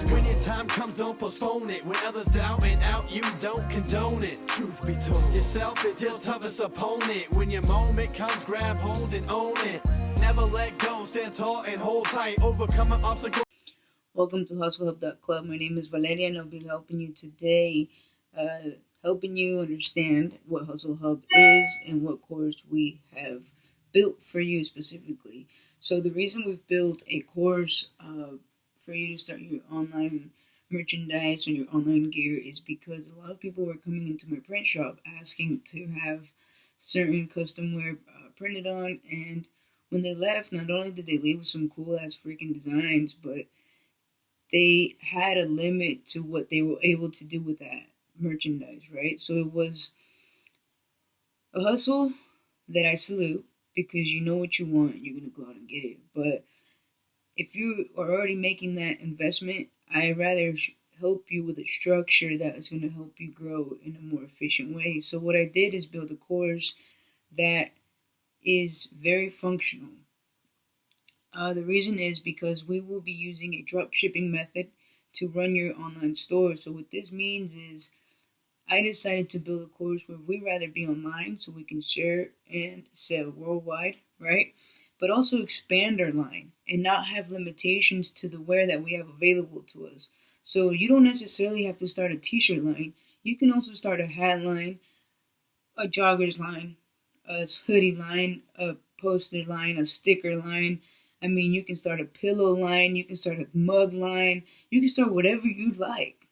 When your time comes, don't postpone it. When others doubt and out, you don't condone it. Truth be told, yourself is your toughest opponent. When your moment comes, grab hold and own it. Never let go, stand tall and hold tight. Overcome an obstacle. Welcome to HustleHub.club. My name is Valeria and I'll be helping you today, helping you understand what Hustle Hub is and what course we have built for you specifically. So the reason we've built a course for you to start your online merchandise and your online gear is because a lot of people were coming into my print shop asking to have certain custom wear printed on, and when they left, not only did they leave with some cool ass freaking designs, but they had a limit to what they were able to do with that merchandise, right? So it was a hustle that I salute because you know what you want, you're going to go out and get it. But if you are already making that investment, I'd rather help you with a structure that is going to help you grow in a more efficient way. So what I did is build a course that is very functional. The reason is because we will be using a drop shipping method to run your online store. So what this means is I decided to build a course where we rather be online so we can share and sell worldwide, right? But also expand our line and not have limitations to the wear that we have available to us. So you don't necessarily have to start a t-shirt line. You can also start a hat line, a jogger's line, a hoodie line, a poster line, a sticker line. I mean, you can start a pillow line, you can start a mug line, you can start whatever you'd like.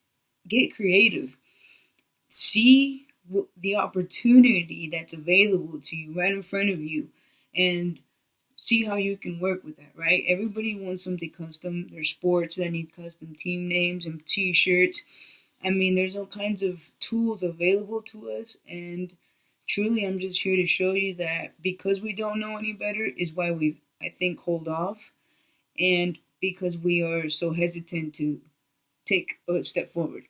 Get creative. See the opportunity that's available to you right in front of you and see how you can work with that, right? Everybody wants something custom. There's sports that need custom team names and t-shirts. I mean, there's all kinds of tools available to us, and truly I'm just here to show you that because we don't know any better is why we've, I think, hold off, and because we are so hesitant to take a step forward.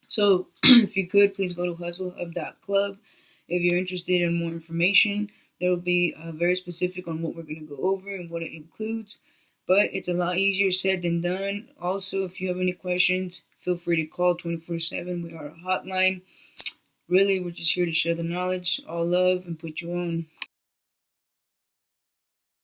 So if you could, please go to hustlehub.club. If you're interested in more information, there will be very specific on what we're going to go over and what it includes, but it's a lot easier said than done. Also, if you have any questions, feel free to call 24/7. We are a hotline. Really, we're just here to share the knowledge, all love, and put you on.